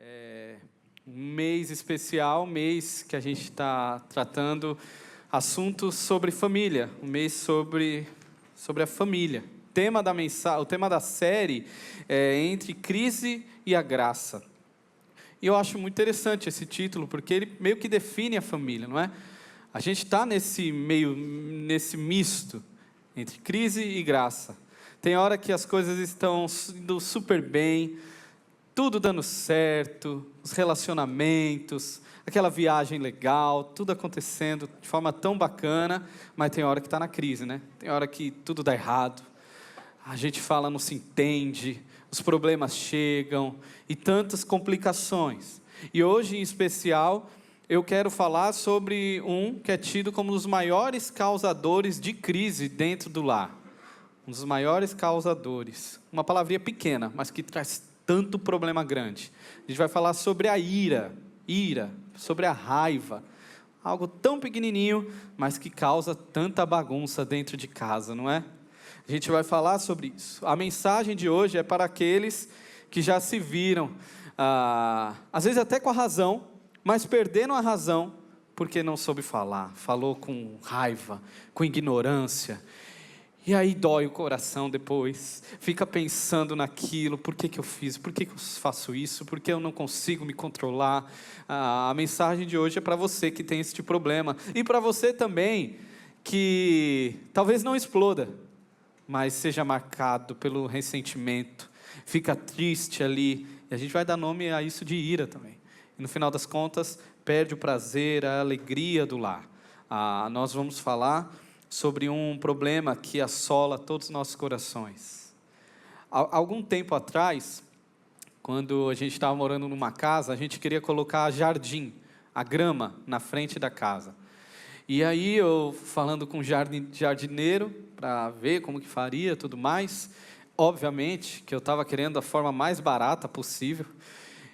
É um mês especial, mês que a gente está tratando assuntos sobre família, um mês sobre a família. O tema da série é Entre Crise e a Graça. E eu acho muito interessante esse título, porque ele meio que define a família, não é? A gente está nesse misto entre crise e graça. Tem hora que as coisas estão indo super bem, tudo dando certo, os relacionamentos, aquela viagem legal, tudo acontecendo de forma tão bacana, mas tem hora que está na crise, né? Tem hora que tudo dá errado, a gente fala, não se entende, os problemas chegam e tantas complicações. E hoje, em especial, eu quero falar sobre um que é tido como um dos maiores causadores de crise dentro do lar. Um dos maiores causadores. Uma palavrinha pequena, mas que traz tanto problema grande. A gente vai falar sobre a ira, sobre a raiva. Algo tão pequenininho, mas que causa tanta bagunça dentro de casa, não é? A gente vai falar sobre isso. A mensagem de hoje é para aqueles que já se viram, às vezes até com a razão, mas perderam a razão porque não soube falar, falou com raiva, com ignorância. E aí dói o coração depois, fica pensando naquilo, por que eu fiz, por que eu faço isso, por que eu não consigo me controlar. A mensagem de hoje é para você que tem esse problema, e para você também, que talvez não exploda, mas seja marcado pelo ressentimento, fica triste ali, e a gente vai dar nome a isso de ira também. E no final das contas, perde o prazer, a alegria do lar. Nós vamos falar sobre um problema que assola todos os nossos corações. Algum tempo atrás, quando a gente estava morando numa casa, a gente queria colocar jardim, a grama, na frente da casa. E aí eu, falando com o jardineiro, para ver como que faria, tudo mais, obviamente que eu estava querendo a forma mais barata possível.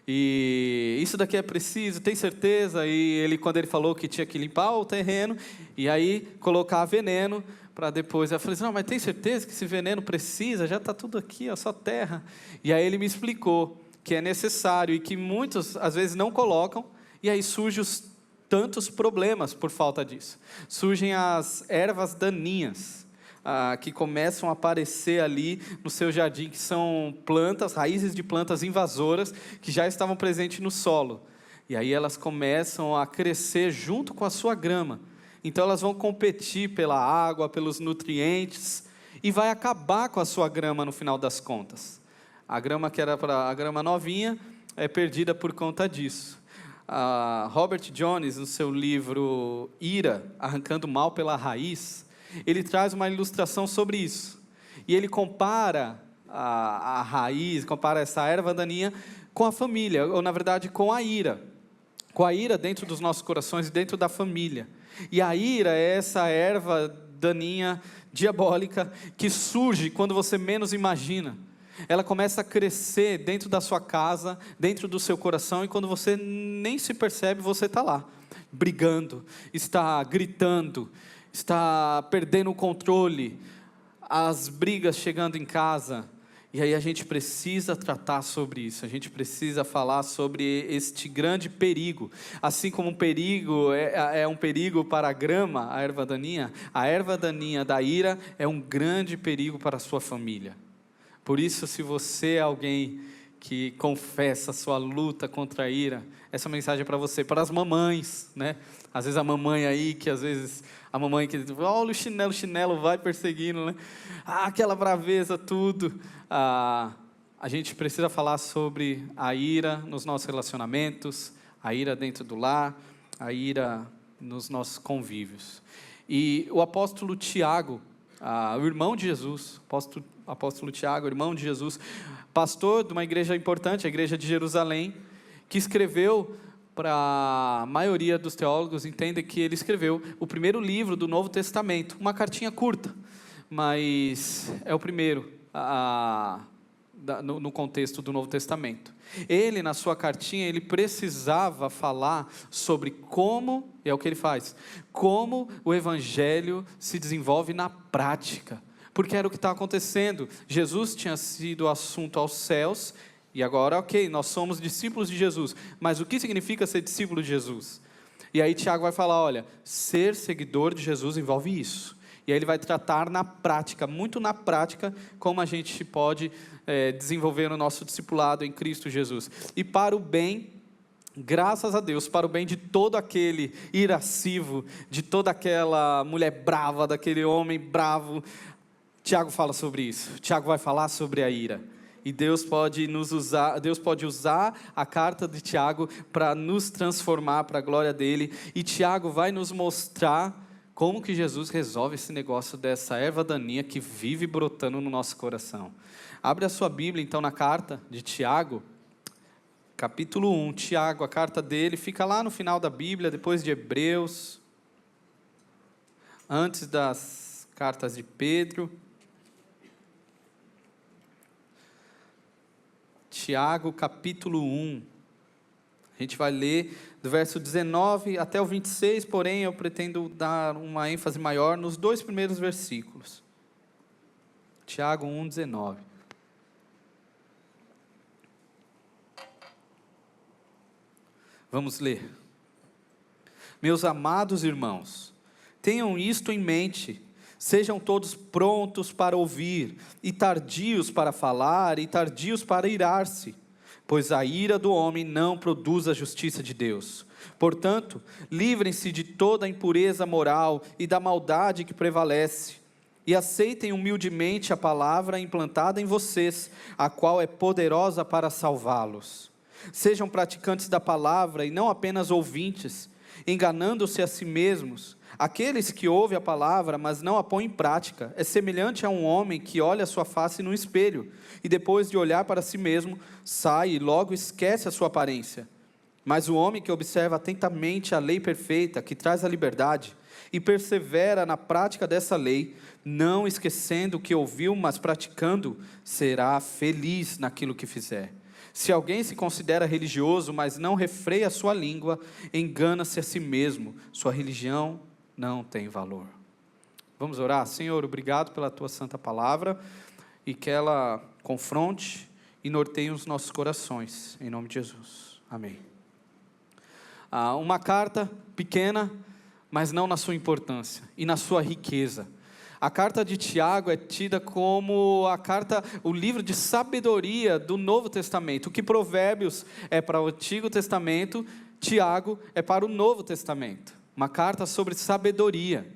E isso daqui é preciso, tem certeza? E ele, quando ele falou que tinha que limpar o terreno, e aí colocar veneno, para depois, eu falei assim, não, mas tem certeza que esse veneno precisa? Já está tudo aqui, ó, só terra. E aí ele me explicou que é necessário, e que muitos, às vezes, não colocam, e aí surgem tantos problemas por falta disso. Surgem as ervas daninhas, que começam a aparecer ali no seu jardim, que são plantas, raízes de plantas invasoras, que já estavam presentes no solo. E aí elas começam a crescer junto com a sua grama. Então elas vão competir pela água, pelos nutrientes, e vai acabar com a sua grama no final das contas. A grama que era para a grama novinha, é perdida por conta disso. Robert Jones, no seu livro Ira, Arrancando o Mal pela Raiz, ele traz uma ilustração sobre isso. E ele compara a raiz, compara essa erva daninha com a família, ou na verdade com a ira. Com a ira dentro dos nossos corações e dentro da família. E a ira é essa erva daninha diabólica que surge quando você menos imagina. Ela começa a crescer dentro da sua casa, dentro do seu coração, e quando você nem se percebe, você está lá, brigando, está gritando, está perdendo o controle, as brigas chegando em casa. E aí a gente precisa tratar sobre isso, a gente precisa falar sobre este grande perigo. Assim como um perigo é um perigo para a grama, a erva daninha da ira é um grande perigo para a sua família. Por isso, se você é alguém que confessa a sua luta contra a ira, essa mensagem é para você, para as mamães, né? Às vezes a mamãe aí, que às vezes a mamãe que diz, olha o chinelo vai perseguindo, né? Aquela braveza, tudo. A gente precisa falar sobre a ira nos nossos relacionamentos, a ira dentro do lar, a ira nos nossos convívios. E o apóstolo Tiago, o irmão de Jesus, apóstolo Tiago, irmão de Jesus, pastor de uma igreja importante, a igreja de Jerusalém, que escreveu, para a maioria dos teólogos, entendem que ele escreveu o primeiro livro do Novo Testamento, uma cartinha curta, mas é o primeiro no contexto do Novo Testamento. Ele, na sua cartinha, ele precisava falar sobre como, é o que ele faz, como o Evangelho se desenvolve na prática, porque era o que estava acontecendo. Jesus tinha sido assunto aos céus, E agora, ok, nós somos discípulos de Jesus, mas o que significa ser discípulo de Jesus? E aí Tiago vai falar, olha, ser seguidor de Jesus envolve isso. E aí ele vai tratar na prática, muito na prática, como a gente pode desenvolver o nosso discipulado em Cristo Jesus. E para o bem, graças a Deus, para o bem de todo aquele irascivo, de toda aquela mulher brava, daquele homem bravo, Tiago fala sobre isso. Tiago vai falar sobre a ira. E Deus pode usar a carta de Tiago para nos transformar para a glória dele. E Tiago vai nos mostrar como que Jesus resolve esse negócio dessa erva daninha que vive brotando no nosso coração. Abre a sua Bíblia então na carta de Tiago, capítulo 1. Tiago, a carta dele fica lá no final da Bíblia, depois de Hebreus, antes das cartas de Pedro. Tiago, capítulo 1, a gente vai ler do verso 19 até o 26, porém eu pretendo dar uma ênfase maior nos 2 primeiros versículos. Tiago 1, 19. Vamos ler. Meus amados irmãos, tenham isto em mente. Sejam todos prontos para ouvir, e tardios para falar, e tardios para irar-se, pois a ira do homem não produz a justiça de Deus. Portanto, livrem-se de toda a impureza moral e da maldade que prevalece, e aceitem humildemente a palavra implantada em vocês, a qual é poderosa para salvá-los. Sejam praticantes da palavra e não apenas ouvintes, enganando-se a si mesmos. Aqueles que ouvem a palavra, mas não a põem em prática, é semelhante a um homem que olha a sua face no espelho, e depois de olhar para si mesmo, sai e logo esquece a sua aparência. Mas o homem que observa atentamente a lei perfeita, que traz a liberdade, e persevera na prática dessa lei, não esquecendo o que ouviu, mas praticando, será feliz naquilo que fizer. Se alguém se considera religioso, mas não refreia a sua língua, engana-se a si mesmo, sua religião não tem valor. Vamos orar? Senhor, obrigado pela tua santa palavra, e que ela confronte e norteie os nossos corações, em nome de Jesus, amém. Uma carta pequena, mas não na sua importância, e na sua riqueza. A carta de Tiago é tida como o livro de sabedoria do Novo Testamento. O que Provérbios é para o Antigo Testamento, Tiago é para o Novo Testamento. Uma carta sobre sabedoria.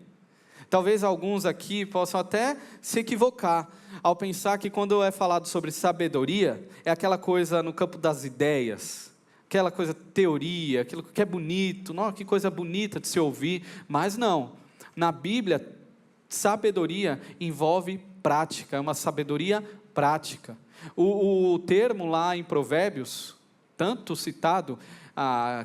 Talvez alguns aqui possam até se equivocar ao pensar que quando é falado sobre sabedoria, é aquela coisa no campo das ideias, aquela coisa teoria, aquilo que é bonito, nossa, que coisa bonita de se ouvir, mas não. Na Bíblia, sabedoria envolve prática, é uma sabedoria prática. O termo lá em Provérbios, tanto citado,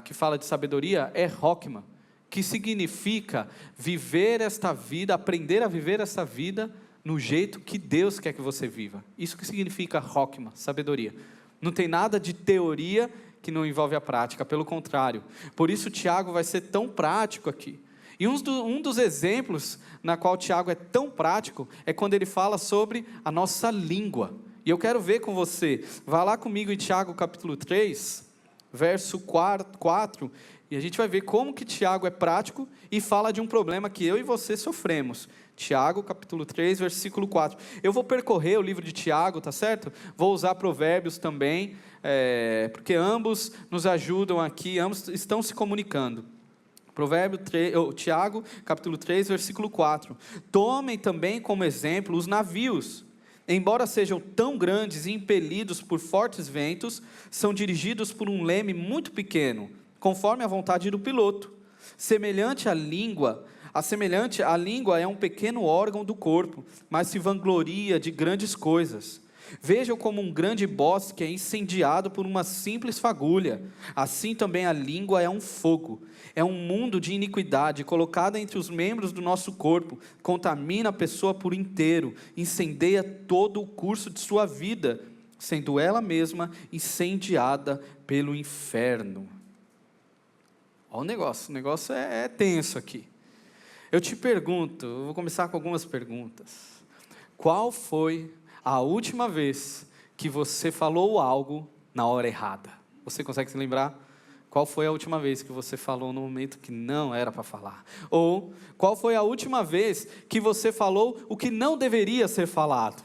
que fala de sabedoria, é Hokmah, que significa viver esta vida, aprender a viver essa vida no jeito que Deus quer que você viva. Isso que significa Hokmah, sabedoria. Não tem nada de teoria que não envolve a prática, pelo contrário. Por isso Tiago vai ser tão prático aqui. E um dos exemplos na qual Tiago é tão prático é quando ele fala sobre a nossa língua. E eu quero ver com você, vá lá comigo em Tiago capítulo 3, verso 4, e a gente vai ver como que Tiago é prático e fala de um problema que eu e você sofremos. Tiago capítulo 3, versículo 4. Eu vou percorrer o livro de Tiago, tá certo? Vou usar Provérbios também, porque ambos nos ajudam aqui, ambos estão se comunicando. Tiago, capítulo 3, versículo 4. Tomem também como exemplo os navios. Embora sejam tão grandes e impelidos por fortes ventos, são dirigidos por um leme muito pequeno, conforme a vontade do piloto. Semelhante à língua é um pequeno órgão do corpo, mas se vangloria de grandes coisas. Vejam como um grande bosque é incendiado por uma simples fagulha. Assim também a língua é um fogo. É um mundo de iniquidade colocada entre os membros do nosso corpo. Contamina a pessoa por inteiro. Incendeia todo o curso de sua vida, sendo ela mesma incendiada pelo inferno. Olha o negócio é tenso aqui. Eu te pergunto, eu vou começar com algumas perguntas. Qual foi a última vez que você falou algo na hora errada. Você consegue se lembrar? Qual foi a última vez que você falou no momento que não era para falar? Ou qual foi a última vez que você falou o que não deveria ser falado?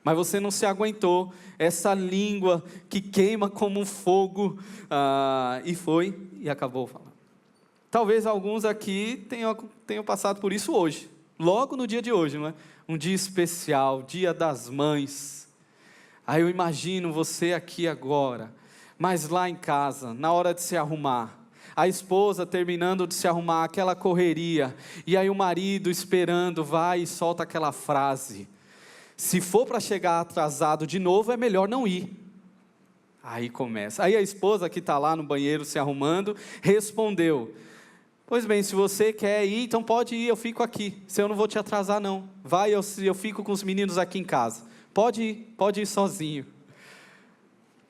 Mas você não se aguentou, essa língua que queima como um fogo, e foi e acabou falando. Talvez alguns aqui tenham passado por isso hoje, logo no dia de hoje, não é? Um dia especial, Dia das Mães. Aí eu imagino você aqui agora, mas lá em casa, na hora de se arrumar, a esposa terminando de se arrumar, aquela correria, e aí o marido esperando, vai e solta aquela frase: se for para chegar atrasado de novo, é melhor não ir. Aí começa, aí a esposa que está lá no banheiro se arrumando, respondeu: pois bem, se você quer ir, então pode ir, eu fico aqui, se eu não vou te atrasar não, vai, eu fico com os meninos aqui em casa, pode ir sozinho.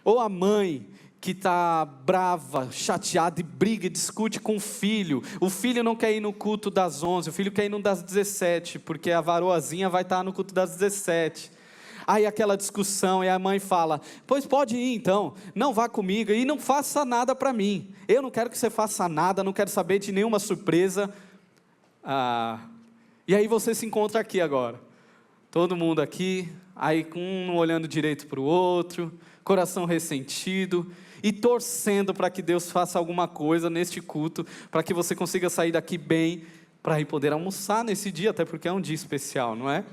Ou a mãe que está brava, chateada e briga, discute com o filho não quer ir no culto das 11, o filho quer ir no das 17, porque a varoazinha vai estar no culto das 17, aí aquela discussão, e a mãe fala: pois pode ir então, não vá comigo, e não faça nada para mim, eu não quero que você faça nada, não quero saber de nenhuma surpresa, e aí você se encontra aqui agora, todo mundo aqui, aí um olhando direito para o outro, coração ressentido, e torcendo para que Deus faça alguma coisa neste culto, para que você consiga sair daqui bem, para ir poder almoçar nesse dia, até porque é um dia especial, não é?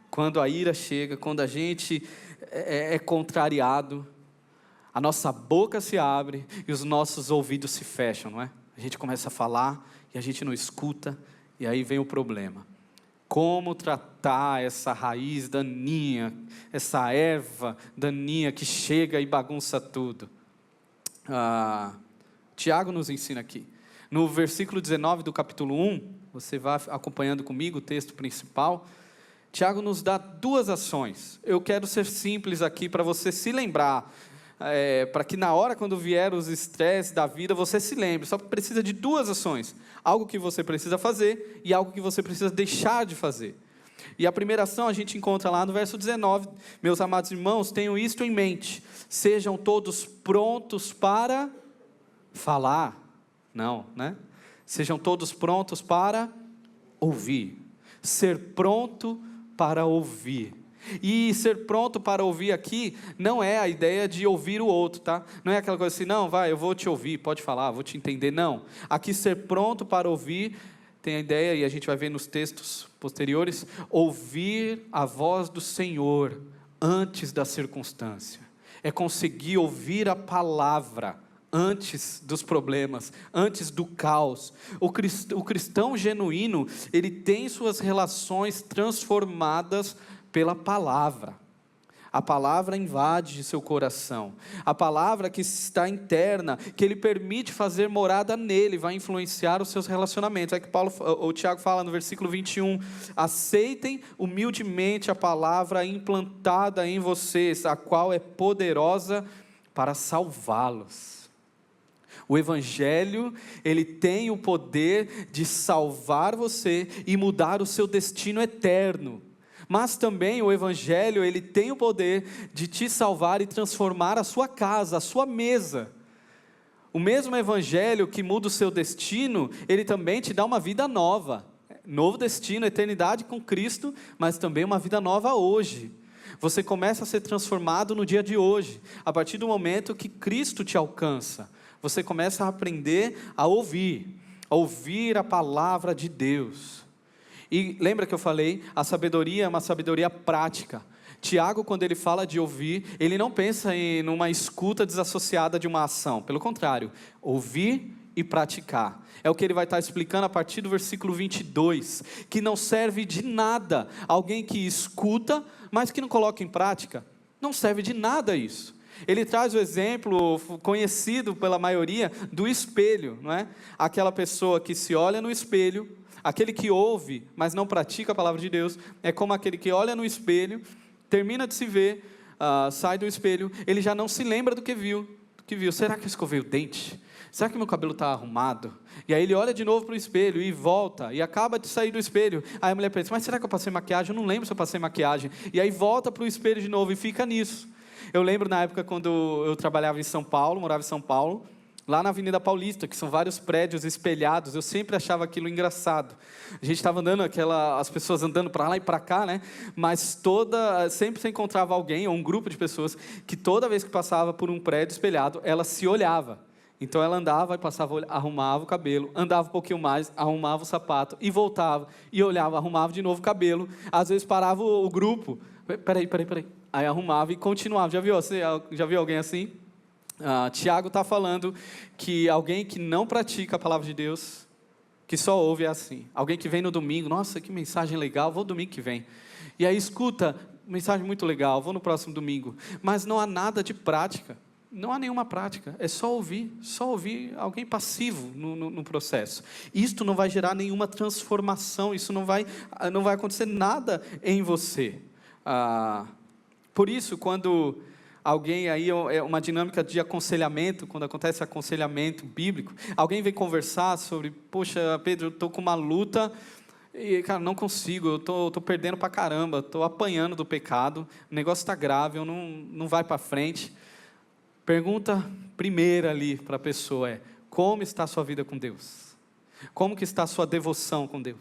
Quando a ira chega, quando a gente é contrariado, a nossa boca se abre e os nossos ouvidos se fecham, não é? A gente começa a falar e a gente não escuta, e aí vem o problema. Como tratar essa raiz daninha, essa erva daninha que chega e bagunça tudo? Tiago nos ensina aqui. No versículo 19 do capítulo 1, você vai acompanhando comigo o texto principal, Tiago nos dá duas ações. Eu quero ser simples aqui para você se lembrar, para que na hora quando vier os estresses da vida, você se lembre. Só precisa de duas ações. Algo que você precisa fazer e algo que você precisa deixar de fazer. E a primeira ação a gente encontra lá no verso 19. Meus amados irmãos, tenham isto em mente. Sejam todos prontos para falar. Não, né? Sejam todos prontos para ouvir. Ser pronto para ouvir. E ser pronto para ouvir aqui não é a ideia de ouvir o outro, tá? Não é aquela coisa assim, não, vai, eu vou te ouvir, pode falar, vou te entender, não. Aqui ser pronto para ouvir tem a ideia, e a gente vai ver nos textos posteriores, ouvir a voz do Senhor antes da circunstância. É conseguir ouvir a palavra antes dos problemas, antes do caos. O cristão genuíno, ele tem suas relações transformadas pela palavra. A palavra invade seu coração. A palavra que está interna, que ele permite fazer morada nele, vai influenciar os seus relacionamentos. É que o Tiago fala no versículo 21, aceitem humildemente a palavra implantada em vocês, a qual é poderosa para salvá-los. O Evangelho, ele tem o poder de salvar você e mudar o seu destino eterno. Mas também o Evangelho, ele tem o poder de te salvar e transformar a sua casa, a sua mesa. O mesmo Evangelho que muda o seu destino, ele também te dá uma vida nova. Novo destino, eternidade com Cristo, mas também uma vida nova hoje. Você começa a ser transformado no dia de hoje, a partir do momento que Cristo te alcança. Você começa a aprender a ouvir a palavra de Deus. E lembra que eu falei, a sabedoria é uma sabedoria prática. Tiago, quando ele fala de ouvir, ele não pensa em uma escuta desassociada de uma ação. Pelo contrário, ouvir e praticar. É o que ele vai estar explicando a partir do versículo 22, que não serve de nada alguém que escuta, mas que não coloca em prática. Não serve de nada isso. Ele traz o exemplo conhecido pela maioria do espelho, não é? Aquela pessoa que se olha no espelho, aquele que ouve, mas não pratica a palavra de Deus, é como aquele que olha no espelho, termina de se ver, sai do espelho, ele já não se lembra do que viu. Será que eu escovei o dente? Será que meu cabelo está arrumado? E aí ele olha de novo para o espelho e volta, e acaba de sair do espelho. Aí a mulher pensa, mas será que eu passei maquiagem? Eu não lembro se eu passei maquiagem. E aí volta para o espelho de novo e fica nisso. Eu lembro na época quando eu trabalhava em São Paulo, morava em São Paulo, lá na Avenida Paulista, que são vários prédios espelhados, eu sempre achava aquilo engraçado. A gente estava andando, as pessoas andando para lá e para cá, né? Mas sempre se encontrava alguém, ou um grupo de pessoas, que toda vez que passava por um prédio espelhado, ela se olhava. Então ela andava e passava, arrumava o cabelo, andava um pouquinho mais, arrumava o sapato, e voltava, e olhava, arrumava de novo o cabelo. Às vezes parava o grupo, peraí. Aí arrumava e continuava. Já viu alguém assim? Tiago está falando que alguém que não pratica a palavra de Deus, que só ouve, é assim. Alguém que vem no domingo, nossa, que mensagem legal, vou domingo que vem. E aí escuta, mensagem muito legal, vou no próximo domingo. Mas não há nada de prática, não há nenhuma prática, é só ouvir alguém passivo no processo. Isto não vai gerar nenhuma transformação, isso não vai acontecer nada em você. Por isso, quando alguém aí, é uma dinâmica de aconselhamento, quando acontece aconselhamento bíblico, alguém vem conversar sobre, poxa, Pedro, eu estou com uma luta, e, cara, não consigo, eu estou perdendo pra caramba, estou apanhando do pecado, o negócio está grave, eu não vai para frente. Pergunta primeira ali para a pessoa é, como está a sua vida com Deus? Como que está a sua devoção com Deus?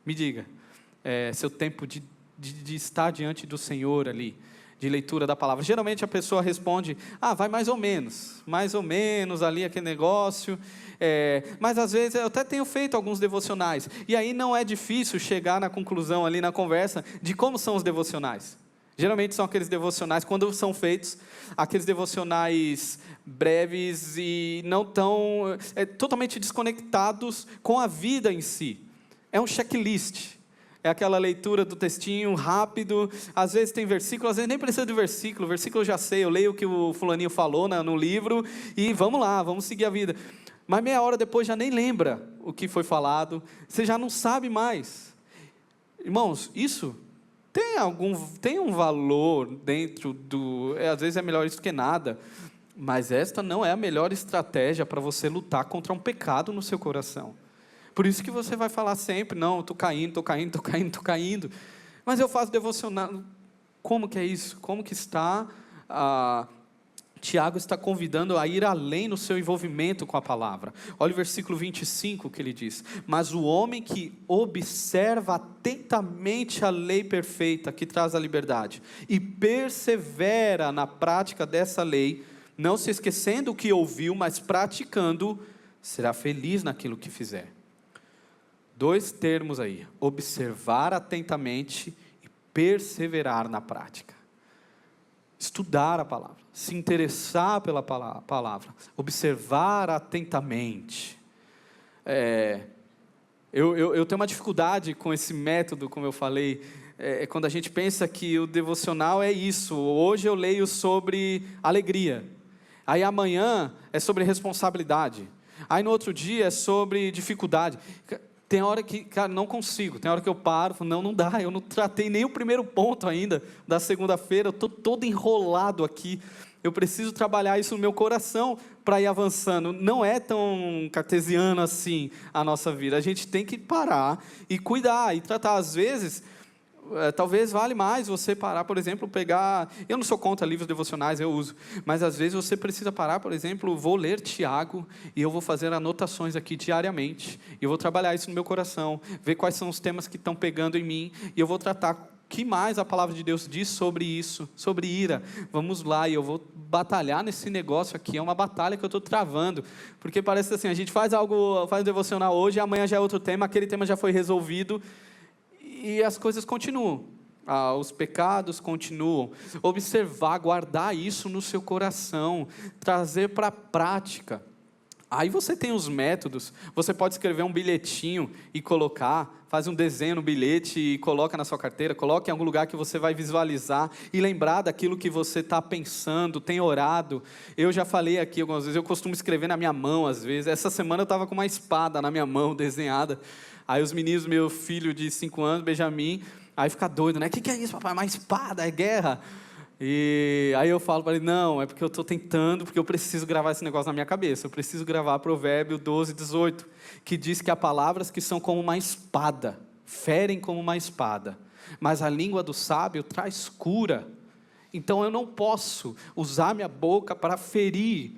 Me diga, seu tempo de estar diante do Senhor ali, de leitura da palavra. Geralmente a pessoa responde, vai mais ou menos ali aquele negócio, mas às vezes eu até tenho feito alguns devocionais, e aí não é difícil chegar na conclusão ali na conversa, de como são os devocionais. Geralmente são aqueles devocionais, quando são feitos, aqueles devocionais breves e não tão, totalmente desconectados com a vida em si. É um checklist. É aquela leitura do textinho rápido, às vezes tem versículo, às vezes nem precisa de versículo eu já sei, eu leio o que o fulaninho falou no livro, e vamos lá, vamos seguir a vida. Mas meia hora depois já nem lembra o que foi falado, você já não sabe mais. Irmãos, isso tem um valor dentro às vezes é melhor isso que nada, mas esta não é a melhor estratégia para você lutar contra um pecado no seu coração. Por isso que você vai falar sempre, não, estou caindo. Mas eu faço devocional. Como que é isso? Como que está? Tiago está convidando a ir além no seu envolvimento com a palavra. Olha o versículo 25 que ele diz. Mas o homem que observa atentamente a lei perfeita que traz a liberdade e persevera na prática dessa lei, não se esquecendo o que ouviu, mas praticando, será feliz naquilo que fizer. 2 termos aí, observar atentamente e perseverar na prática. Estudar a palavra, se interessar pela palavra, observar atentamente. Eu tenho uma dificuldade com esse método, como eu falei, quando a gente pensa que o devocional é isso. Hoje eu leio sobre alegria, aí amanhã é sobre responsabilidade, aí no outro dia é sobre dificuldade. Tem hora que, cara, não consigo, tem hora que eu paro, não dá, eu não tratei nem o primeiro ponto ainda da segunda-feira, eu estou todo enrolado aqui, eu preciso trabalhar isso no meu coração para ir avançando. Não é tão cartesiano assim a nossa vida, a gente tem que parar e cuidar, e tratar. Às vezes, talvez vale mais você parar, por exemplo, pegar, eu não sou contra livros devocionais, eu uso, mas às vezes você precisa parar, por exemplo, vou ler Tiago, e eu vou fazer anotações aqui diariamente, e eu vou trabalhar isso no meu coração, ver quais são os temas que estão pegando em mim, e eu vou tratar o que mais a palavra de Deus diz sobre isso, sobre ira. Vamos lá, e eu vou batalhar nesse negócio aqui, é uma batalha que eu estou travando, porque parece assim, a gente faz um devocional hoje, e amanhã já é outro tema, aquele tema já foi resolvido, e as coisas continuam, os pecados continuam. Observar, guardar isso no seu coração, trazer para a prática. Aí você tem os métodos, você pode escrever um bilhetinho e colocar, faz um desenho no bilhete e coloca na sua carteira, coloca em algum lugar que você vai visualizar e lembrar daquilo que você está pensando, tem orado. Eu já falei aqui algumas vezes, eu costumo escrever na minha mão às vezes. Essa semana eu estava com uma espada na minha mão, desenhada. Aí os meninos, meu filho de 5 anos, Benjamin, aí fica doido, né? O que é isso, papai? Uma espada, é guerra. E aí eu falo para ele, não, é porque eu estou tentando, porque eu preciso gravar esse negócio na minha cabeça. Eu preciso gravar Provérbio 12:18, que diz que há palavras que são como uma espada, ferem como uma espada, mas a língua do sábio traz cura. Então eu não posso usar minha boca para ferir,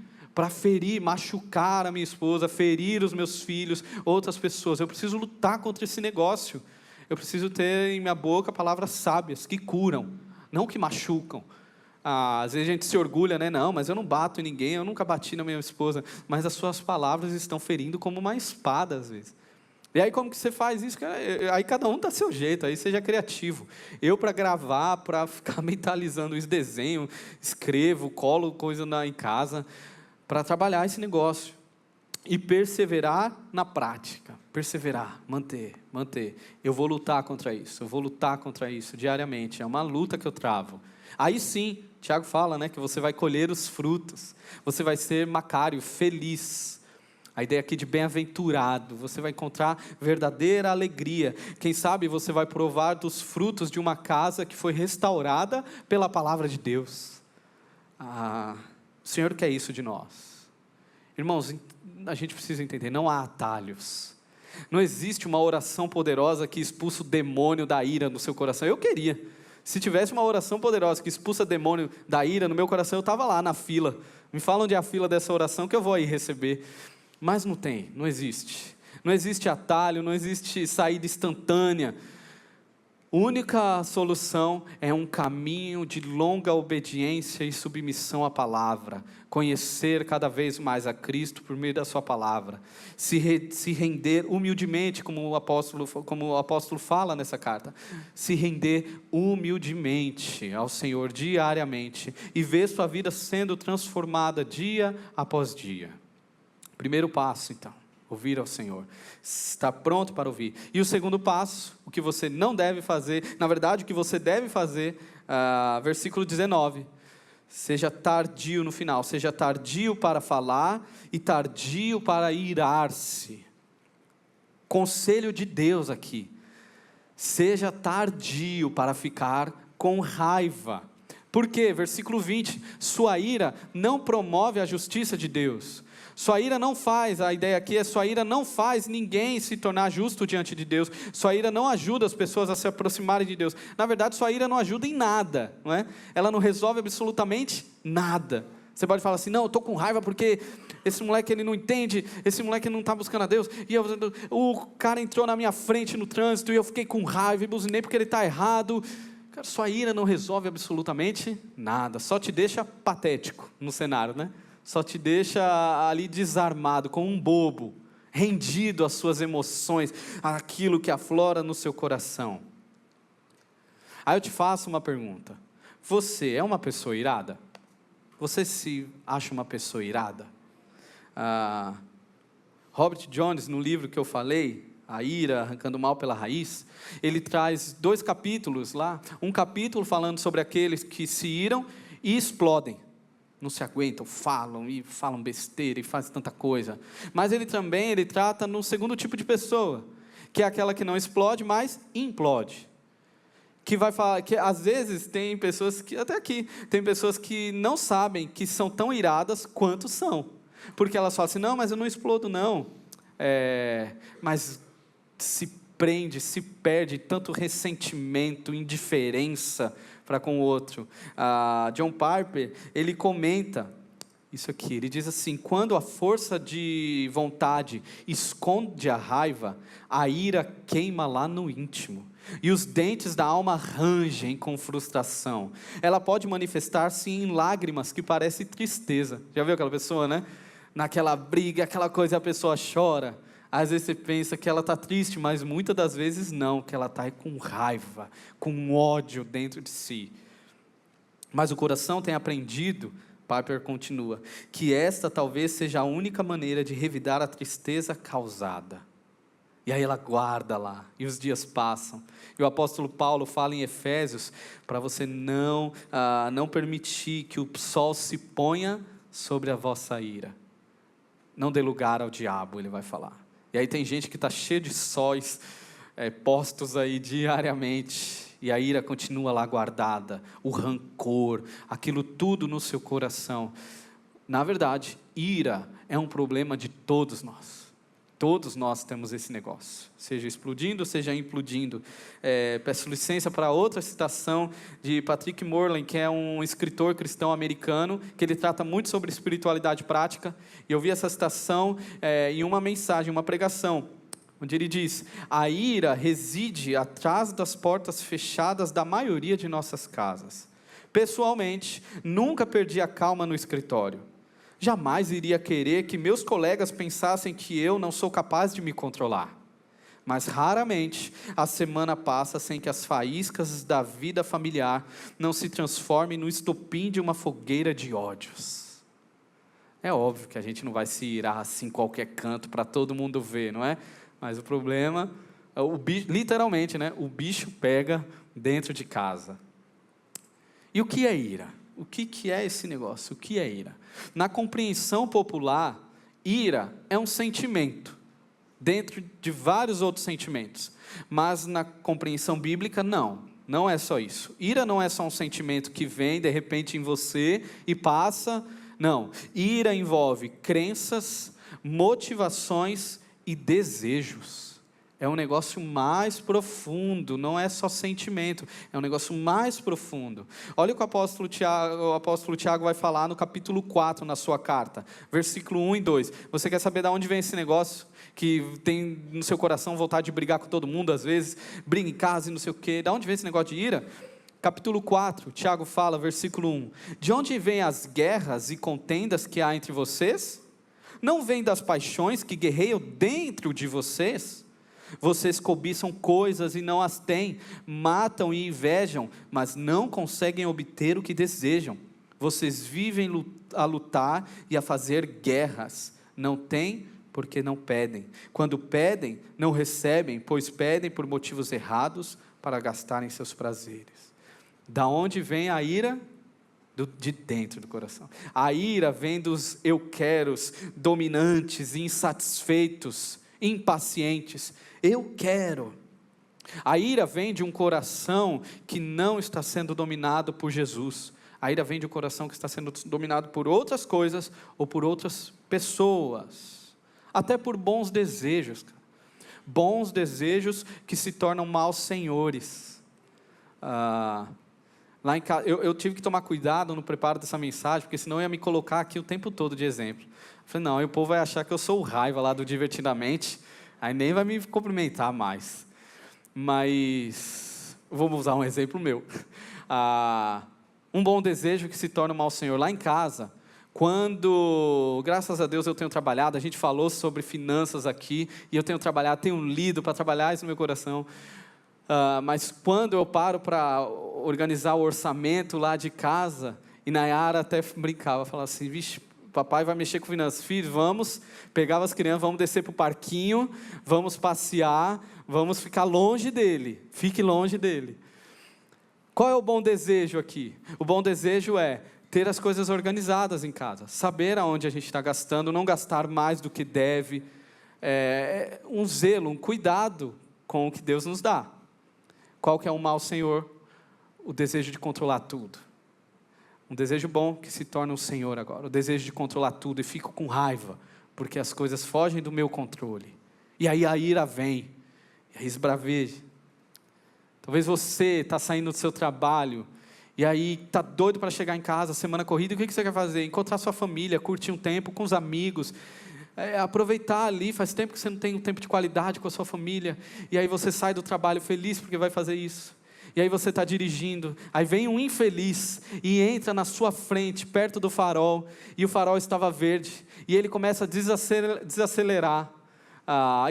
machucar a minha esposa, ferir os meus filhos, outras pessoas. Eu preciso lutar contra esse negócio. Eu preciso ter em minha boca palavras sábias, que curam, não que machucam. Às vezes a gente se orgulha, né? Não, mas eu não bato em ninguém, eu nunca bati na minha esposa. Mas as suas palavras estão ferindo como uma espada, às vezes. E aí como que você faz isso? Aí cada um dá seu jeito, aí seja criativo. Eu, para gravar, para ficar mentalizando esse desenho, escrevo, colo coisa em casa, para trabalhar esse negócio. E perseverar na prática. Perseverar, manter. Eu vou lutar contra isso diariamente. É uma luta que eu travo. Aí sim, Tiago fala, né, que você vai colher os frutos. Você vai ser Macário, feliz. A ideia aqui de bem-aventurado, você vai encontrar verdadeira alegria. Quem sabe você vai provar dos frutos de uma casa que foi restaurada pela palavra de Deus. O Senhor quer isso de nós. Irmãos, a gente precisa entender, não há atalhos. Não existe uma oração poderosa que expulsa o demônio da ira no seu coração. Eu queria. Se tivesse uma oração poderosa que expulsa o demônio da ira no meu coração, eu estava lá na fila. Me fala onde é a fila dessa oração que eu vou aí receber. Mas não tem, não existe. Não existe atalho, não existe saída instantânea. A única solução é um caminho de longa obediência e submissão à palavra. Conhecer cada vez mais a Cristo por meio da sua palavra. Se render humildemente, como o apóstolo fala nessa carta. Se render humildemente ao Senhor diariamente. E ver sua vida sendo transformada dia após dia. Primeiro passo, então, ouvir ao Senhor, estar pronto para ouvir. E o segundo passo, o que você não deve fazer, na verdade, o que você deve fazer, versículo 19, seja tardio no final, seja tardio para falar e tardio para irar-se. Conselho de Deus aqui, seja tardio para ficar com raiva. Por quê? Versículo 20, sua ira não promove a justiça de Deus. Sua ira não faz, a ideia aqui é sua ira não faz ninguém se tornar justo diante de Deus. Sua ira não ajuda as pessoas a se aproximarem de Deus. Na verdade, sua ira não ajuda em nada, não é? Ela não resolve absolutamente nada. Você pode falar assim, não, eu estou com raiva porque esse moleque ele não entende, esse moleque não está buscando a Deus, e o cara entrou na minha frente no trânsito e eu fiquei com raiva e buzinei porque ele está errado. Cara, sua ira não resolve absolutamente nada, só te deixa patético no cenário, né? Só te deixa ali desarmado, como um bobo, rendido às suas emoções, àquilo que aflora no seu coração. Aí eu te faço uma pergunta, você é uma pessoa irada? Você se acha uma pessoa irada? Robert Jones, no livro que eu falei, A Ira, Arrancando o Mal pela Raiz, ele traz 2 capítulos lá, um capítulo falando sobre aqueles que se iram e explodem, não se aguentam, falam besteira e fazem tanta coisa, mas ele trata no segundo tipo de pessoa, que é aquela que não explode, mas implode, que vai falar, que às vezes tem pessoas que, até aqui, tem pessoas que não sabem que são tão iradas quanto são, porque elas falam assim, não, mas eu não explodo não, mas se perde tanto ressentimento, indiferença para com o outro. John Piper, ele comenta isso aqui, ele diz assim, quando a força de vontade esconde a raiva, a ira queima lá no íntimo, e os dentes da alma rangem com frustração. Ela pode manifestar-se em lágrimas que parecem tristeza. Já viu aquela pessoa, né? Naquela briga, aquela coisa, a pessoa chora. Às vezes você pensa que ela está triste, mas muitas das vezes não, que ela está com raiva, com ódio dentro de si. Mas o coração tem aprendido, Piper continua, que esta talvez seja a única maneira de revidar a tristeza causada. E aí ela guarda lá, e os dias passam. E o apóstolo Paulo fala em Efésios, para você não permitir que o sol se ponha sobre a vossa ira. Não dê lugar ao diabo, ele vai falar. E aí tem gente que está cheio de sóis postos aí diariamente, e a ira continua lá guardada, o rancor, aquilo tudo no seu coração. Na verdade, ira é um problema de todos nós. Todos nós temos esse negócio, seja explodindo, seja implodindo. Peço licença para outra citação de Patrick Moreland, que é um escritor cristão americano, que ele trata muito sobre espiritualidade prática. E eu vi essa citação em uma mensagem, uma pregação, onde ele diz: a ira reside atrás das portas fechadas da maioria de nossas casas. Pessoalmente, nunca perdi a calma no escritório. Jamais iria querer que meus colegas pensassem que eu não sou capaz de me controlar. Mas raramente a semana passa sem que as faíscas da vida familiar não se transformem no estopim de uma fogueira de ódios. É óbvio que a gente não vai se irar assim em qualquer canto para todo mundo ver, não é? Mas o problema, literalmente, né? O bicho pega dentro de casa. E o que é ira? O que é esse negócio? O que é ira? Na compreensão popular, ira é um sentimento, dentro de vários outros sentimentos. Mas na compreensão bíblica, não é só isso. Ira não é só um sentimento que vem de repente em você e passa. Não, ira envolve crenças, motivações e desejos. É um negócio mais profundo, não é só sentimento, é um negócio mais profundo. Olha o que o apóstolo Tiago vai falar no capítulo 4, na sua carta, versículo 1 e 2. Você quer saber de onde vem esse negócio? Que tem no seu coração vontade de brigar com todo mundo, às vezes, briga em casa e não sei o quê. De onde vem esse negócio de ira? Capítulo 4, Tiago fala, versículo 1. De onde vêm as guerras e contendas que há entre vocês? Não vêm das paixões que guerreiam dentro de vocês? Vocês cobiçam coisas e não as têm, matam e invejam, mas não conseguem obter o que desejam. Vocês vivem a lutar e a fazer guerras. Não têm porque não pedem. Quando pedem, não recebem, pois pedem por motivos errados para gastarem seus prazeres. Da onde vem a ira? De dentro do coração. A ira vem dos eu queros, dominantes, insatisfeitos, impacientes. Eu quero. A ira vem de um coração que não está sendo dominado por Jesus. A ira vem de um coração que está sendo dominado por outras coisas ou por outras pessoas. Até por bons desejos. Bons desejos que se tornam maus senhores. Lá em casa, eu tive que tomar cuidado no preparo dessa mensagem, porque senão eu ia me colocar aqui o tempo todo de exemplo. Eu falei, não, e o povo vai achar que eu sou o Raiva lá do Divertidamente, aí nem vai me cumprimentar mais. Mas, vamos usar um exemplo meu. Um bom desejo que se torna um mau senhor. Lá em casa, quando, graças a Deus eu tenho trabalhado, a gente falou sobre finanças aqui, e eu tenho trabalhado, tenho lido para trabalhar isso no meu coração. Mas quando eu paro para organizar o orçamento lá de casa, e Nayara até brincava, falava assim, vixe, papai vai mexer com finanças, filho, vamos, pegava as crianças, vamos descer para o parquinho, vamos passear, vamos ficar longe dele, fique longe dele. Qual é o bom desejo aqui? O bom desejo é ter as coisas organizadas em casa, saber aonde a gente está gastando, não gastar mais do que deve, um zelo, um cuidado com o que Deus nos dá. Qual que é um mau senhor? O desejo de controlar tudo. Um desejo bom que se torna um senhor agora. O desejo de controlar tudo e fico com raiva, porque as coisas fogem do meu controle. E aí a ira vem, e aí esbraveja. Talvez você está saindo do seu trabalho, e aí está doido para chegar em casa, semana corrida, e o que você quer fazer? Encontrar sua família, curtir um tempo com os amigos, aproveitar ali, faz tempo que você não tem um tempo de qualidade com a sua família, e aí você sai do trabalho feliz porque vai fazer isso, e aí você está dirigindo, aí vem um infeliz, e entra na sua frente, perto do farol, e o farol estava verde, e ele começa a desacelerar,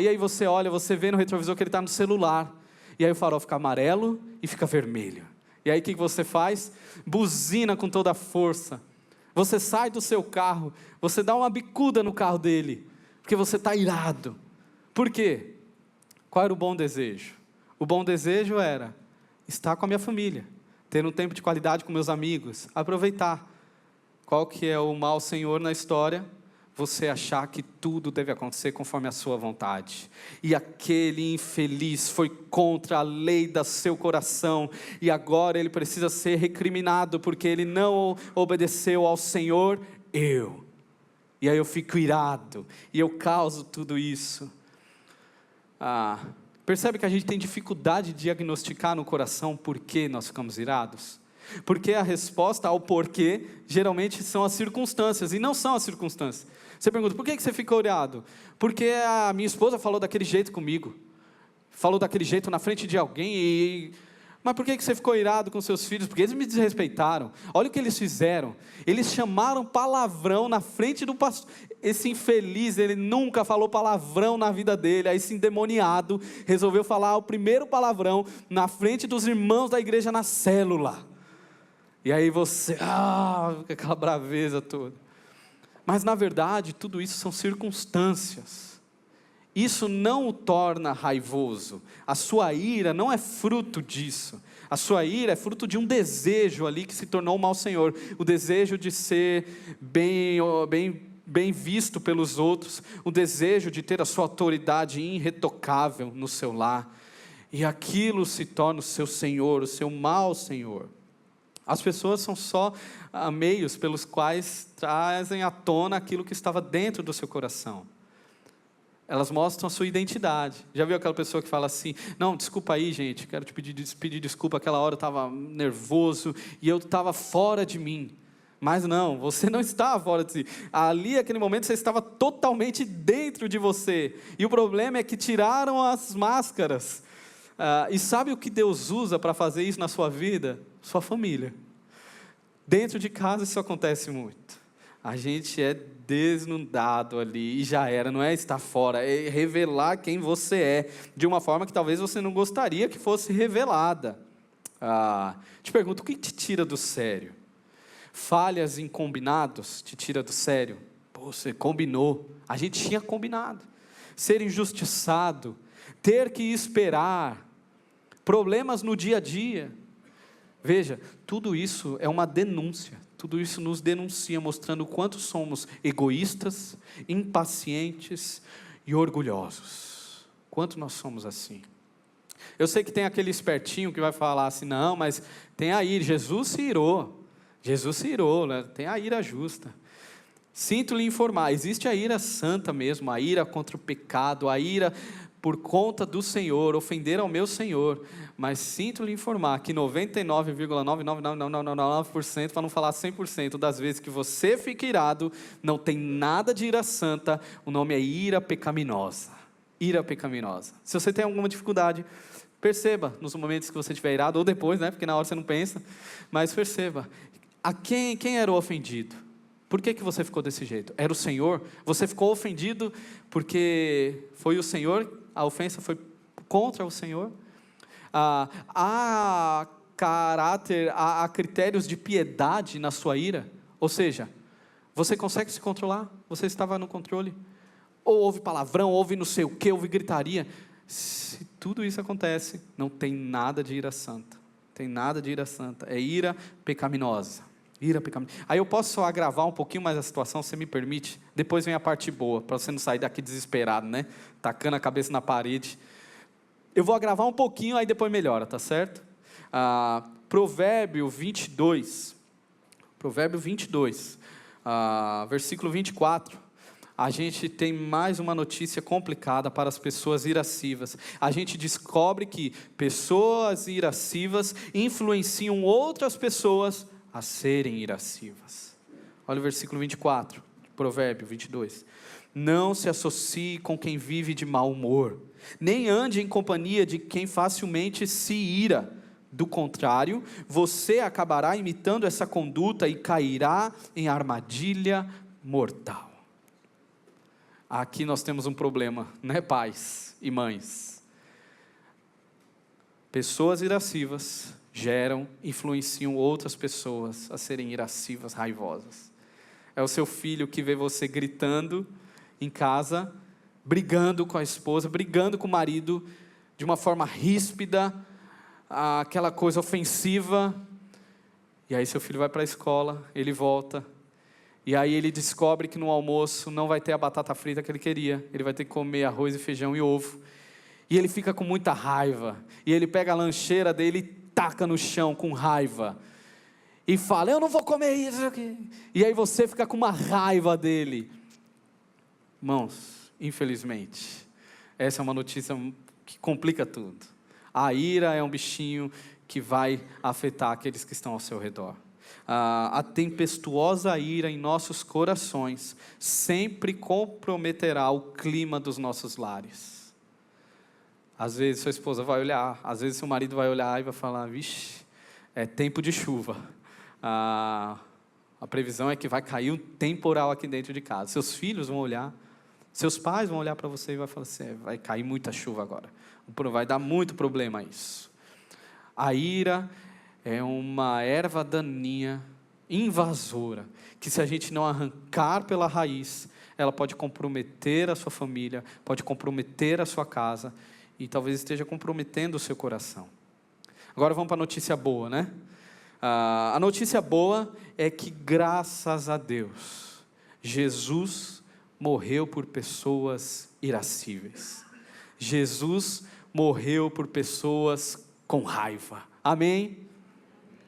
e aí você olha, você vê no retrovisor que ele está no celular, e aí o farol fica amarelo e fica vermelho, e aí o que você faz? Buzina com toda a força, você sai do seu carro, você dá uma bicuda no carro dele, porque você está irado. Por quê? Qual era o bom desejo? O bom desejo era estar com a minha família, ter um tempo de qualidade com meus amigos, aproveitar. Qual que é o mau senhor na história? Você achar que tudo deve acontecer conforme a sua vontade. E aquele infeliz foi contra a lei do seu coração, e agora ele precisa ser recriminado, porque ele não obedeceu ao Senhor, E aí eu fico irado, e eu causo tudo isso. Percebe que a gente tem dificuldade de diagnosticar no coração por que nós ficamos irados? Porque a resposta ao porquê, geralmente são as circunstâncias, e não são as circunstâncias. Você pergunta, por que você ficou irado? Porque a minha esposa falou daquele jeito comigo, falou daquele jeito na frente de alguém, mas por que você ficou irado com seus filhos? Porque eles me desrespeitaram. Olha o que eles fizeram, eles chamaram palavrão na frente do pastor. Esse infeliz, ele nunca falou palavrão na vida dele, aí esse endemoniado resolveu falar o primeiro palavrão na frente dos irmãos da igreja na célula. E aí você, aquela braveza toda. Mas na verdade, tudo isso são circunstâncias. Isso não o torna raivoso. A sua ira não é fruto disso. A sua ira é fruto de um desejo ali que se tornou um mau senhor. O desejo de ser bem visto pelos outros. O desejo de ter a sua autoridade irretocável no seu lar. E aquilo se torna o seu senhor, o seu mau senhor. As pessoas são só meios pelos quais trazem à tona aquilo que estava dentro do seu coração. Elas mostram a sua identidade. Já viu aquela pessoa que fala assim, não, desculpa aí gente, quero te pedir desculpa, aquela hora eu estava nervoso e eu estava fora de mim. Mas não, você não estava fora de si. Ali, naquele momento, você estava totalmente dentro de você. E o problema é que tiraram as máscaras. E sabe o que Deus usa para fazer isso na sua vida? Sua família. Dentro de casa isso acontece muito. A gente é desnudado ali e já era, não é estar fora, é revelar quem você é, de uma forma que talvez você não gostaria que fosse revelada. Te pergunto, o que te tira do sério? Falhas em combinados te tira do sério? Pô, você combinou, a gente tinha combinado. Ser injustiçado, ter que esperar, problemas no dia a dia. Veja, tudo isso é uma denúncia, tudo isso nos denuncia, mostrando o quanto somos egoístas, impacientes e orgulhosos. Quanto nós somos assim. Eu sei que tem aquele espertinho que vai falar assim, não, mas tem a ira, Jesus se irou, né? Tem a ira justa. Sinto lhe informar, existe a ira santa mesmo, a ira contra o pecado, a ira por conta do Senhor, ofender ao meu Senhor, mas sinto lhe informar que 99,99999%, para não falar 100% das vezes que você fica irado, não tem nada de ira santa, o nome é ira pecaminosa. Ira pecaminosa. Se você tem alguma dificuldade, perceba nos momentos que você estiver irado, ou depois, né, porque na hora você não pensa, mas perceba, quem era o ofendido? Por que você ficou desse jeito? Era o Senhor? Você ficou ofendido porque foi o Senhor? A ofensa foi contra o Senhor? Há critérios de piedade na sua ira? Ou seja, você consegue se controlar? Você estava no controle? Ou houve palavrão, houve não sei o que, houve gritaria? Se tudo isso acontece, não tem nada de ira santa. Tem nada de ira santa. É ira pecaminosa. Aí eu posso só agravar um pouquinho mais a situação, se me permite? Depois vem a parte boa, para você não sair daqui desesperado, né? Tacando a cabeça na parede. Eu vou agravar um pouquinho, aí depois melhora, tá certo? Provérbio 22, versículo 24. A gente tem mais uma notícia complicada para as pessoas irascivas. A gente descobre que pessoas irascivas influenciam outras pessoas a serem irascivas. Olha o versículo 24, Provérbio 22. Não se associe com quem vive de mau humor, nem ande em companhia de quem facilmente se ira. Do contrário, você acabará imitando essa conduta e cairá em armadilha mortal. Aqui nós temos um problema, né, pais e mães? Pessoas irascivas influenciam outras pessoas a serem irascivas, raivosas. É o seu filho que vê você gritando em casa, brigando com a esposa, brigando com o marido, de uma forma ríspida, aquela coisa ofensiva, e aí seu filho vai para a escola, ele volta, e aí ele descobre que no almoço não vai ter a batata frita que ele queria, ele vai ter que comer arroz e feijão e ovo, e ele fica com muita raiva, e ele pega a lancheira dele e taca no chão com raiva, e fala, eu não vou comer isso aqui, e aí você fica com uma raiva dele. Irmãos, infelizmente, essa é uma notícia que complica tudo. A ira é um bichinho que vai afetar aqueles que estão ao seu redor. A tempestuosa ira em nossos corações sempre comprometerá o clima dos nossos lares. Às vezes sua esposa vai olhar, às vezes seu marido vai olhar e vai falar: vixe, é tempo de chuva. A previsão é que vai cair um temporal aqui dentro de casa. Seus filhos vão olhar, seus pais vão olhar para você e vai falar assim: vai cair muita chuva agora. Vai dar muito problema isso. A ira é uma erva daninha, invasora, que se a gente não arrancar pela raiz, ela pode comprometer a sua família, pode comprometer a sua casa, e talvez esteja comprometendo o seu coração. Agora vamos para a notícia boa, né? A notícia boa é que, graças a Deus, Jesus morreu por pessoas irascíveis. Jesus morreu por pessoas com raiva. Amém?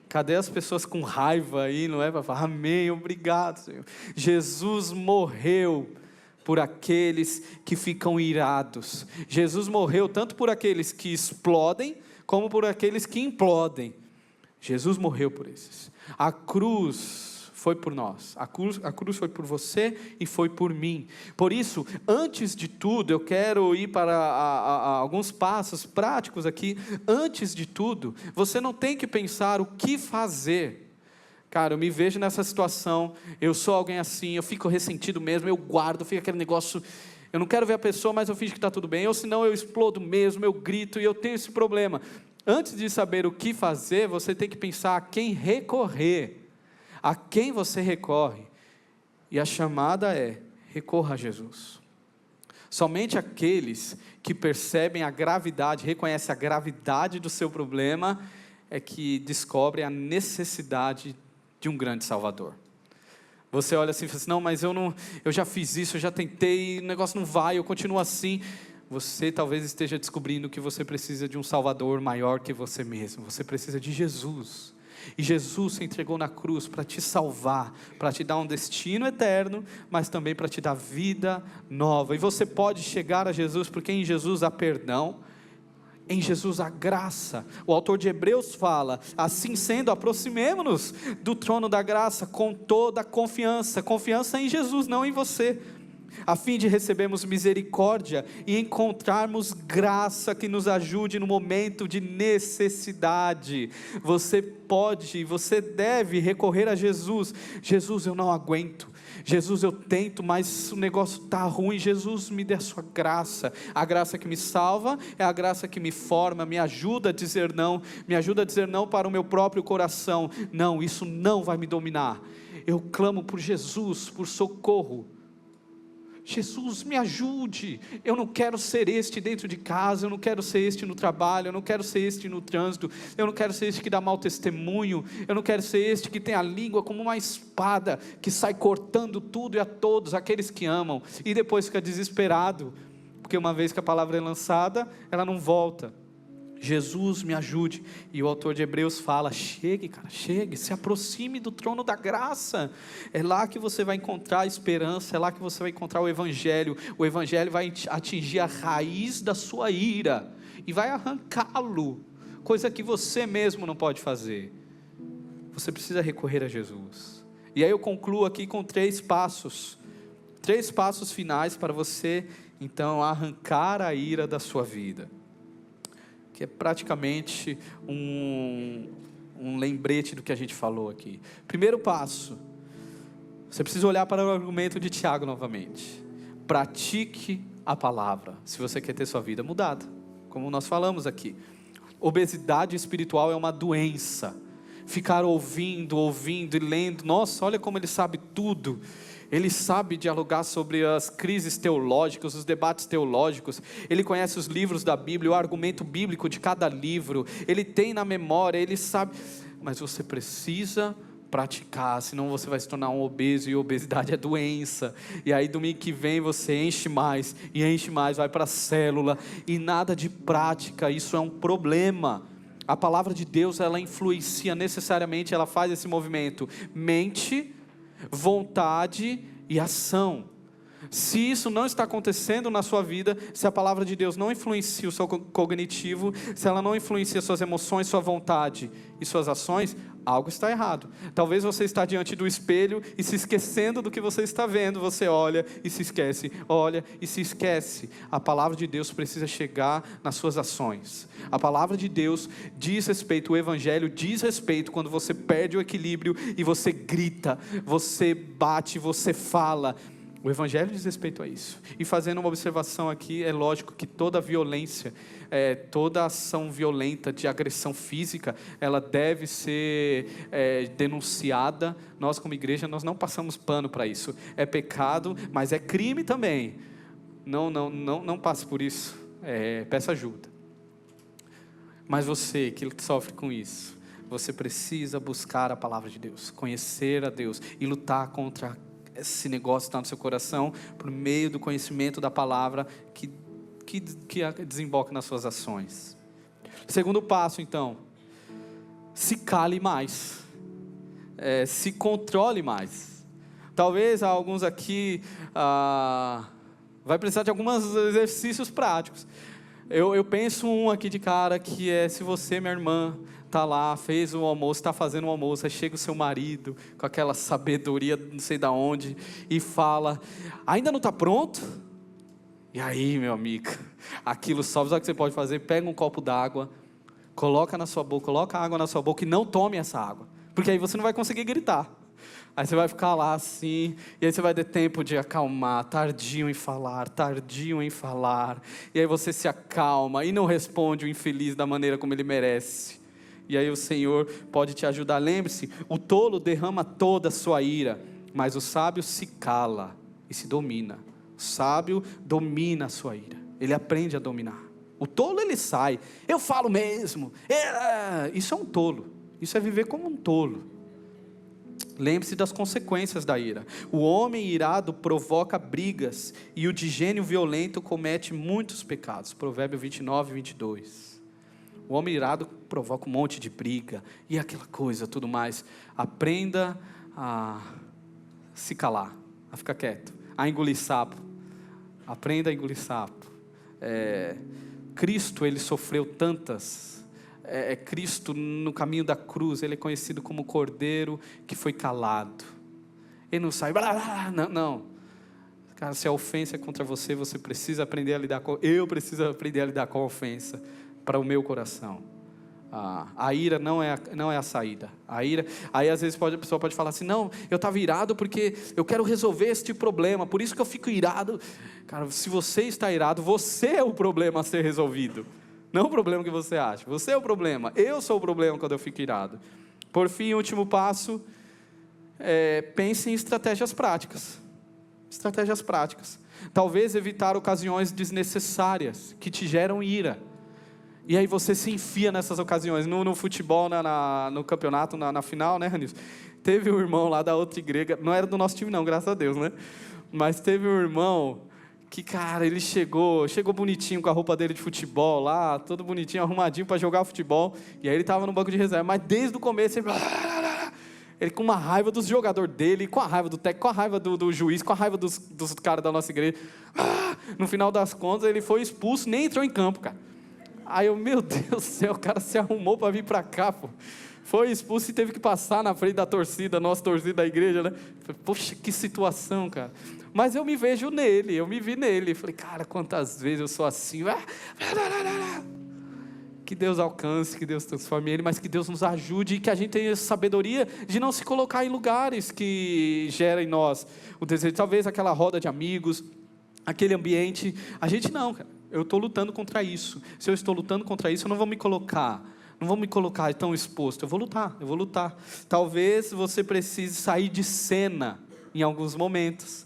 Cadê as pessoas com raiva aí, não é? Para falar amém, obrigado, Senhor. Jesus morreu por aqueles que ficam irados. Jesus morreu tanto por aqueles que explodem, como por aqueles que implodem. Jesus morreu por esses. A cruz foi por nós. A cruz foi por você e foi por mim. Por isso, antes de tudo, eu quero ir para alguns passos práticos aqui. Antes de tudo, você não tem que pensar o que fazer. Cara, eu me vejo nessa situação, eu sou alguém assim, eu fico ressentido mesmo, eu guardo, fica aquele negócio, eu não quero ver a pessoa, mas eu finjo que está tudo bem, ou senão eu explodo mesmo, eu grito e eu tenho esse problema. Antes de saber o que fazer, você tem que pensar a quem recorrer. A quem você recorre? E a chamada é: recorra a Jesus. Somente aqueles que percebem a gravidade, reconhecem a gravidade do seu problema, é que descobrem a necessidade de um grande Salvador. Você olha assim e fala assim: não, mas eu já fiz isso, eu já tentei, o negócio não vai, eu continuo assim. Você talvez esteja descobrindo que você precisa de um Salvador maior que você mesmo. Você precisa de Jesus. E Jesus se entregou na cruz para te salvar, para te dar um destino eterno, mas também para te dar vida nova. E você pode chegar a Jesus, porque em Jesus há perdão, em Jesus há graça. O autor de Hebreus fala: assim sendo, aproximemo-nos do trono da graça com toda a confiança em Jesus, não em você, a fim de recebermos misericórdia e encontrarmos graça que nos ajude no momento de necessidade. Você pode e você deve recorrer a Jesus. Jesus, eu não aguento. Jesus, eu tento, mas o negócio está ruim. Jesus, me dê a sua graça. A graça que me salva é a graça que me forma, me ajuda a dizer não, para o meu próprio coração. Não, isso não vai me dominar. Eu clamo por Jesus, por socorro. Jesus, me ajude. Eu não quero ser este dentro de casa, eu não quero ser este no trabalho, eu não quero ser este no trânsito, eu não quero ser este que dá mau testemunho, eu não quero ser este que tem a língua como uma espada, que sai cortando tudo e a todos aqueles que amam, e depois fica desesperado, porque uma vez que a palavra é lançada, ela não volta. Jesus, me ajude. E o autor de Hebreus fala: chegue, cara, chegue, se aproxime do trono da graça. É lá que você vai encontrar esperança, é lá que você vai encontrar o Evangelho. O Evangelho vai atingir a raiz da sua ira e vai arrancá-lo, coisa que você mesmo não pode fazer. Você precisa recorrer a Jesus. E aí eu concluo aqui com 3 passos finais para você então arrancar a ira da sua vida, que é praticamente um lembrete do que a gente falou aqui. Primeiro passo, você precisa olhar para o argumento de Tiago novamente. Pratique a palavra, se você quer ter sua vida mudada, como nós falamos aqui. Obesidade espiritual é uma doença. Ficar ouvindo e lendo, nossa, olha como ele sabe tudo. Ele sabe dialogar sobre as crises teológicas, os debates teológicos. Ele conhece os livros da Bíblia, o argumento bíblico de cada livro. Ele tem na memória, ele sabe. Mas você precisa praticar, senão você vai se tornar um obeso, e obesidade é doença. E aí domingo que vem você enche mais, vai para a célula, e nada de prática. Isso é um problema. A palavra de Deus, ela influencia necessariamente, ela faz esse movimento: mente, vontade e ação. Se isso não está acontecendo na sua vida, se a palavra de Deus não influencia o seu cognitivo, se ela não influencia suas emoções, sua vontade e suas ações, algo está errado. Talvez você está diante do espelho e se esquecendo do que você está vendo. Você olha e se esquece, olha e se esquece. A palavra de Deus precisa chegar nas suas ações. A palavra de Deus diz respeito, o evangelho diz respeito quando você perde o equilíbrio e você grita, você bate, você fala. O evangelho diz respeito a isso. E fazendo uma observação aqui, é lógico que toda violência, toda ação violenta de agressão física, ela deve ser denunciada. Nós como igreja, nós não passamos pano para isso. É pecado, mas é crime também. Não passe por isso. Peça ajuda. Mas você que sofre com isso, você precisa buscar a palavra de Deus, conhecer a Deus e lutar contra esse negócio que está no seu coração, por meio do conhecimento da palavra que desemboca nas suas ações. Segundo passo, então, se cale mais, se controle mais. Talvez alguns aqui vai precisar de alguns exercícios práticos. Eu penso um aqui de cara, que se você, minha irmã, está lá, fez o almoço, está fazendo o almoço, aí chega o seu marido, com aquela sabedoria, não sei de onde, e fala, ainda não está pronto? E aí, meu amigo, aquilo sobe, sabe o que você pode fazer? Pega um copo d'água, coloca na sua boca, coloca água na sua boca e não tome essa água, porque aí você não vai conseguir gritar. Aí você vai ficar lá assim, e aí você vai ter tempo de acalmar, tardio em falar, e aí você se acalma e não responde o infeliz da maneira como ele merece. E aí o Senhor pode te ajudar. Lembre-se, o tolo derrama toda a sua ira, mas o sábio se cala e se domina. O sábio domina a sua ira, ele aprende a dominar. O tolo ele sai, eu falo mesmo, isso é um tolo, isso é viver como um tolo. Lembre-se das consequências da ira. O homem irado provoca brigas, e o de gênio violento comete muitos pecados. Provérbio 29, 22. O homem irado provoca um monte de briga, e aquela coisa, tudo mais. Aprenda a se calar, a ficar quieto, a engolir sapo. Aprenda a engolir sapo. Cristo, ele sofreu tantas. Cristo, no caminho da cruz, ele é conhecido como o Cordeiro que foi calado. Ele não sai, não. Cara, se a ofensa é contra você, você precisa aprender a lidar com. Eu preciso aprender a lidar com a ofensa para o meu coração. A ira não é a saída. A ira, aí às vezes a pessoa pode falar assim, não, eu estava irado porque eu quero resolver este problema, por isso que eu fico irado. Cara, se você está irado, você é o problema a ser resolvido, não o problema que você acha. Você é o problema, eu sou o problema quando eu fico irado. Por fim, último passo, pense em estratégias práticas. Estratégias práticas. Talvez evitar ocasiões desnecessárias que te geram ira. E aí você se enfia nessas ocasiões. No futebol, no campeonato, na final, né, Ranilson? Teve um irmão lá da outra igreja, não era do nosso time não, graças a Deus, né? Mas teve um irmão que, cara, ele chegou bonitinho com a roupa dele de futebol lá, todo bonitinho, arrumadinho para jogar futebol. E aí ele estava no banco de reserva, mas desde o começo ele com uma raiva dos jogadores dele, com a raiva do técnico, com a raiva do juiz, com a raiva dos caras da nossa igreja. No final das contas, ele foi expulso, nem entrou em campo, cara. Aí eu, meu Deus do céu, o cara se arrumou para vir para cá, pô. Foi expulso e teve que passar na frente da torcida, nossa torcida da igreja, né? Poxa, que situação, cara. Mas eu me vejo nele, eu me vi nele. Falei, cara, quantas vezes eu sou assim. Que Deus alcance, que Deus transforme ele, mas que Deus nos ajude e que a gente tenha essa sabedoria de não se colocar em lugares que geram em nós o desejo. Talvez aquela roda de amigos, aquele ambiente. A gente não, cara. Eu estou lutando contra isso. Se eu estou lutando contra isso, eu não vou me colocar tão exposto. Eu vou lutar. Talvez você precise sair de cena em alguns momentos.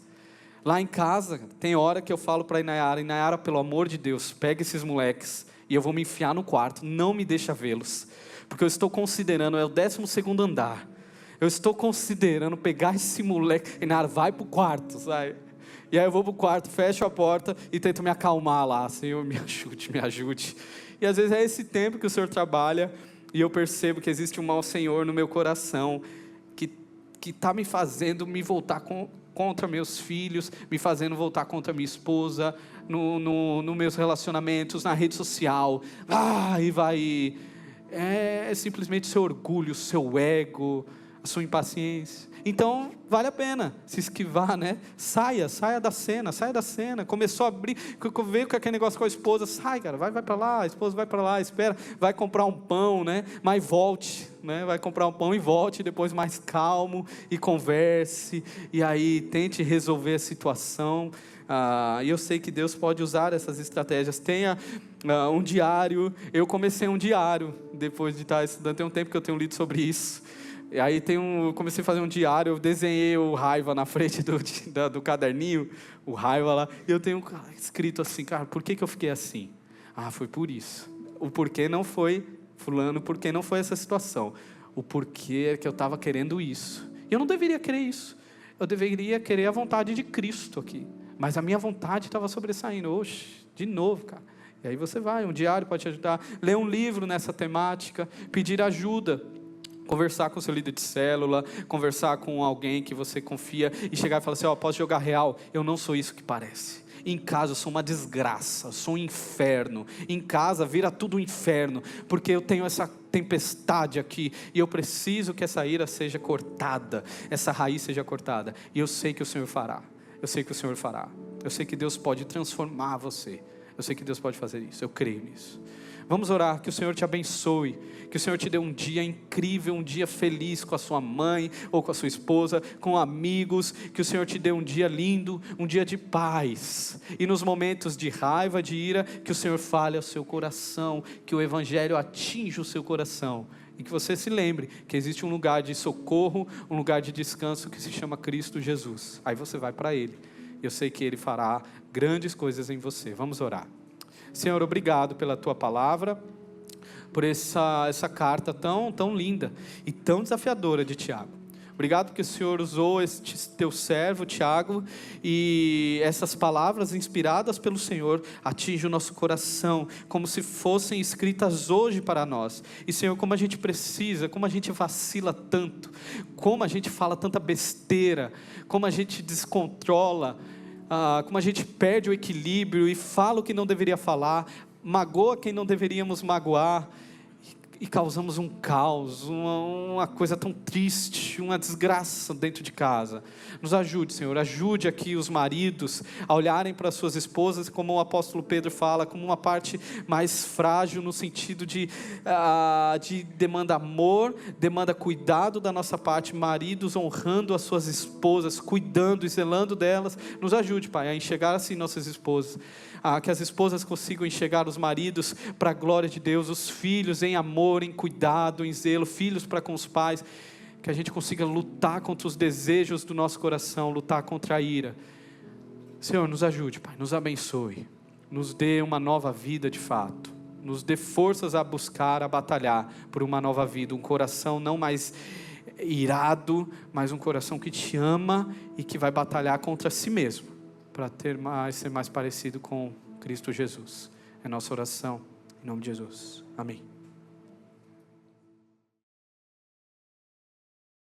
Lá em casa, tem hora que eu falo para a Inayara, pelo amor de Deus, pega esses moleques e eu vou me enfiar no quarto, não me deixa vê-los. Porque eu estou considerando, é o 12º andar. Eu estou considerando pegar esse moleque, Inayara, vai para o quarto, sabe? E aí eu vou para o quarto, fecho a porta e tento me acalmar lá. Senhor, me ajude. E às vezes é esse tempo que o Senhor trabalha e eu percebo que existe um mau Senhor no meu coração que está me fazendo me voltar com contra meus filhos, me fazendo voltar contra minha esposa, no meus relacionamentos, na rede social. E vai... É simplesmente seu orgulho, seu ego, a sua impaciência. Então, vale a pena se esquivar, né? Saia da cena. Começou a abrir, veio com aquele negócio com a esposa, sai, cara, vai para lá, a esposa vai para lá, espera, vai comprar um pão, né? Mas volte, né? Vai comprar um pão e volte, depois mais calmo, e converse, e aí tente resolver a situação. E eu sei que Deus pode usar essas estratégias. Tenha um diário. Eu comecei um diário, depois de estar estudando, tem um tempo que eu tenho lido sobre isso. E aí comecei a fazer um diário, eu desenhei o Raiva na frente do caderninho, o Raiva lá, e eu tenho escrito assim, cara, por que eu fiquei assim? Foi por isso. O porquê não foi fulano, porquê não foi essa situação. O porquê é que eu estava querendo isso. E eu não deveria querer isso. Eu deveria querer a vontade de Cristo aqui. Mas a minha vontade estava sobressaindo. Oxe, de novo, cara. E aí você vai, um diário pode te ajudar. Ler um livro nessa temática, pedir ajuda. Conversar com o seu líder de célula, conversar com alguém que você confia e chegar e falar assim, posso jogar real? Eu não sou isso que parece. Em casa eu sou uma desgraça, eu sou um inferno. Em casa vira tudo um inferno, porque eu tenho essa tempestade aqui e eu preciso que essa ira seja cortada, essa raiz seja cortada. E eu sei que o Senhor fará. Eu sei que o Senhor fará. Eu sei que Deus pode transformar você. Eu sei que Deus pode fazer isso. Eu creio nisso. Vamos orar, que o Senhor te abençoe, que o Senhor te dê um dia incrível, um dia feliz com a sua mãe, ou com a sua esposa, com amigos, que o Senhor te dê um dia lindo, um dia de paz, e nos momentos de raiva, de ira, que o Senhor fale ao seu coração, que o Evangelho atinja o seu coração, e que você se lembre que existe um lugar de socorro, um lugar de descanso que se chama Cristo Jesus. Aí você vai para Ele, eu sei que Ele fará grandes coisas em você. Vamos orar. Senhor, obrigado pela Tua palavra, por essa carta tão linda e tão desafiadora de Tiago. Obrigado porque o Senhor usou este Teu servo, Tiago, e essas palavras inspiradas pelo Senhor atingem o nosso coração, como se fossem escritas hoje para nós. E Senhor, como a gente precisa, como a gente vacila tanto, como a gente fala tanta besteira, como a gente descontrola, como a gente perde o equilíbrio e fala o que não deveria falar, magoa quem não deveríamos magoar, e causamos um caos, uma coisa tão triste, uma desgraça dentro de casa. Nos ajude, Senhor, ajude aqui os maridos a olharem para suas esposas, como o apóstolo Pedro fala, como uma parte mais frágil, no sentido de demanda amor, demanda cuidado da nossa parte. Maridos honrando as suas esposas, cuidando e zelando delas. Nos ajude, Pai, a enxergar assim nossas esposas, que as esposas consigam enxergar os maridos para a glória de Deus, os filhos em amor, em cuidado, em zelo, filhos para com os pais, que a gente consiga lutar contra os desejos do nosso coração, lutar contra a ira. Senhor, nos ajude, Pai, nos abençoe, nos dê uma nova vida de fato, nos dê forças a buscar, a batalhar por uma nova vida, um coração não mais irado, mas um coração que te ama e que vai batalhar contra si mesmo, para ser mais parecido com Cristo Jesus. É nossa oração, em nome de Jesus. Amém.